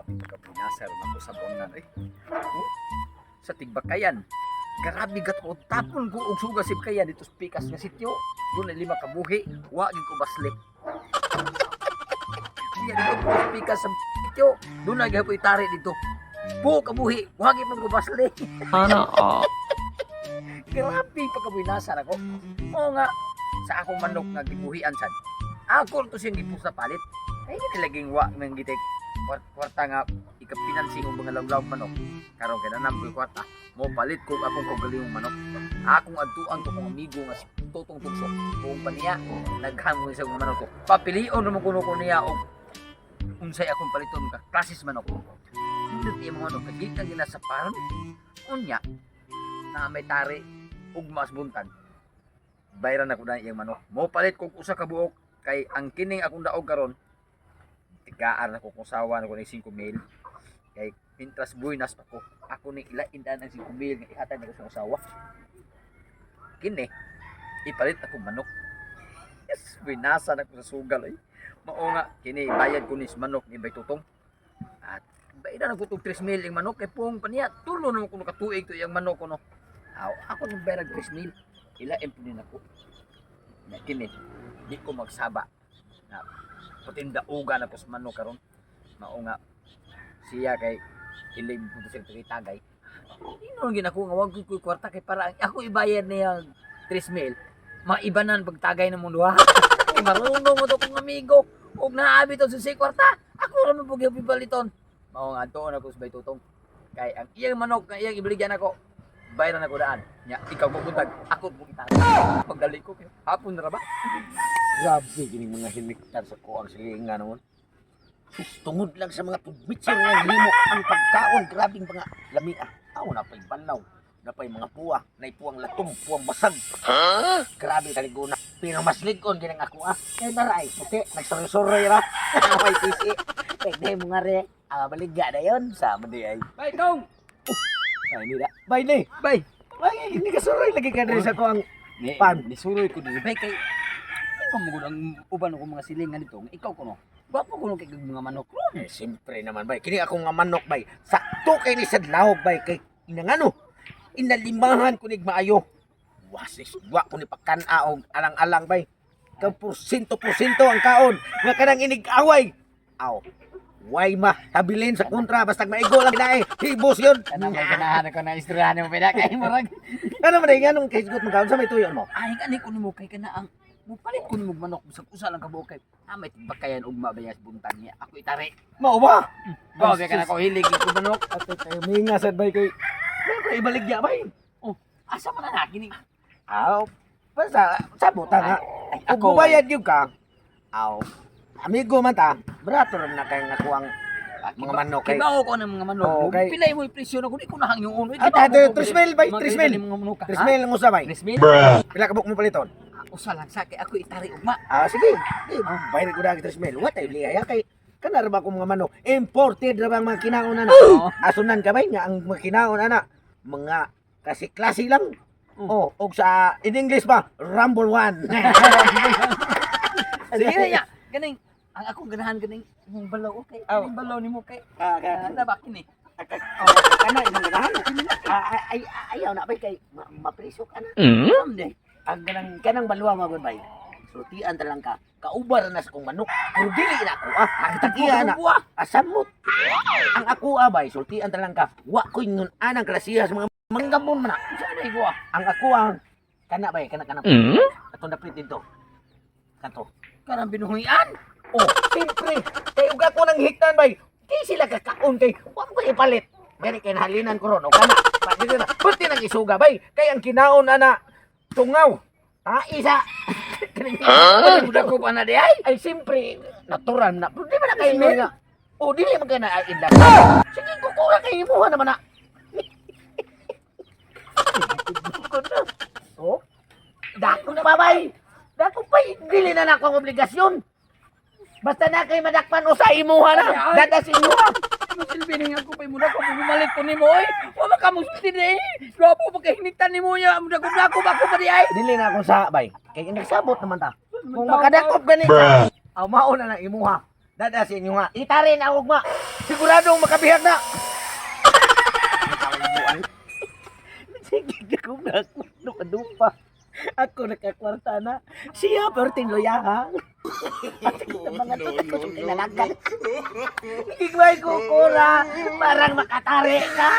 Kapinasar na ko sa bangan eh. Oh, sa Tigbakayan. Grabe gat ko tapon ko og suga sib kaya dito sa pikas nga sityo. Doon ay 5 ka buhi, wa gid ko baslik. Iya dito ko sa pikas sa sityo. Doon ay gapoy tari dito. Po ka buhi, wa gid man ko baslik. Sana all. Grabe pagkabinasan ako. Oo nga, sa akong manok nga gibuhian sad. Ako to siyang gipus sa palit. Ay nilaging wa nang gitek kwarta nga ikapinansi ng mga lawlaw manok. Karon kay nanam ko kwarta. Mo palit ko akong kaugalingong manok. Akong adtuan ko kong amigo nga tutong tugsok. Kung pa niya naghamon sa mga manok ko. Papilion naman kuno ko niya og unsay akong paliton ka klasis manok. Hindi tiya mga manok kagita gila sa paron. Unya na may tari ug mas buntan. Bayran ako na iyang manok. Mo palit kog usa ka buok kay ang kining akong daog karon tigaan ako kung sawa na ko ng 5,000 kay pintras buinas pa ko ako ni ilaindan ang 5,000 nga ihatag nako sa usawa kini ipalit ako manok yes binasan ako sa sugal ay mao nga kini bayad ko ni manok ni bay tutong at bayad na ko tug 3,000 ang manok kay pung paniya tulo na ko katuig to iyang manok ko no ako ni bayad 3,000 ilain po din ako na kini di ko magsaba na patinda uga na po sa manok karon mao nga siya kay ilim po sa tagay ino ginako nga wag ko kwarta kay para ako ibayad niya 3,000 maibanan pagtagay na mong duha kay marunong mo to kong amigo ug naabi to sa kwarta ako ra man pug ipaliton mao nga adto na ko sa baytutong kay ang iyang manok nga iyang ibaligyan ako bayaran ako daan nya ikaw mo buntag ako mo itag pagdali ko kay hapon ra ba. Grabe kining mga hiniktar sa kuang silingan naman. Tungod lang sa mga tubitsin nga himo ang pagkaon, grabing mga lamia. Na pay banaw, na pay mga puwa, nay puwang latom, puwang basag. Grabe kaliguna. Pero mas ligon ginang ako Kay naray, puti, nagsuroy-suroy ra. May pisi. Pwede mo nga re. Baligya na yun. Sama di ay. Bay dong Ay, hindi na. Bay ni. bay Bay, hindi ka suroy lagi ka rin sa kuang pan. Nisuroy ko din bay kay ikaw mo ang uban ko mga silingan dito ikaw ko no bapo ko no kay mga manok ron Siyempre naman, bay. Kini akong nga manok, bay. Sakto kay ni Sadlahog, bay. Kay inangano, inalimahan ko nig maayo. Wasis, wa ko ni pakana og alang-alang, bay. Ikaw porsyento ang kaon. Nga kanang inig-away. Aw, way mahabilin sa kontra. Basta maigo lang na hibos yun. kanang may ganahan ko na istoryahan mo pala kay murag Ano man ay ganong kay sigot magkaon sa may tuyon mo? ay ani ko nimo kay kana ang mupalit ko nimo manok bisag usa lang ka buok kay may bakayan ugma bayas buntan niya ako itari Mao ba? bawa kay kana ko hilig ko manok Ato tayo minga sad bay kay. Kay baligya bay. oh asa man na kini Aw, basta sa buta nga. ay Kung ako bubayad yun ka, aw, amigo man ta, brato rin na kayo nga kuwang mga manok kay. kibaw ko ng mga manok Oo, kay- pilay mo presyo na ko di ko nahang yung uno At ate, 3,000 bay, 3,000. mga manok 3,000 lang usa bay. 3,000 Pila ka buk mo paliton? usa lang sa kay ako itari ugma Sige. Bayad ko dagi 3,000. What ay liya kay kanar ba ko mga manok? Imported ra bang mga kinaon ana? Asunan ka bay nga ang mga kinaon ana? Mga klase lang. Oh, og sa in English ba? Rumble one. sige na ya ganing ang akong ganahan ganing yung balaw okay Oh. yung balaw nimo kay Ka ano ba kini kana imong ganahan. Ayaw na bay kay mapriso ka na. Someday. Ang kanang baluwa mga bay. Sultian talang ka. Kaubar na sa kong manok. Pero dili na ako Ang tagiya na. Asamot. Ang ako bay, sultian talang ka. Wa ko ingon anang klasiya sa mga manggabon man na. Sana ko Ang ako kana bay, kana. Ato na print dito. Kanto. karang binuhian. Oh, siyempre. Kay uga ko nang hiktan bay. Kay sila kakaon kay wa ko ipalit. Gani kay nahalinan ko ron o kana. Pati na. Pati nang isuga bay. Kay ang kinaon ana tungaw. Isa. Budak ko pa na di ay. Ay siyempre natural na. Pero di ba na kayo nga? O dili man kay na indak. Sige kukuha kay imuha naman na. Oh. Dako na babay. Dako pa dili na nako ang obligasyon. Basta na kay madakpan o sa imuha na. Dadas imuha. Silbining ako pa muna ko bumalit ko nimo oy. Wa man ka musti di. Grapo pagkahiniktan nimo ya. Budak ko ako pa di ay. Dili na ako sa bay. Kay nagsabot naman ta. Kung makadakop gani ka. Aw mao na nang imuha. Dada sa inyo nga. Itarin ang ugma. Siguradong makabihag na. Sige na kung nakadupa. Ako nakakwarta na. Siya perting loyaha. Mga tutak ko sa kinalagan. Higway ko kura. Parang makatari ka.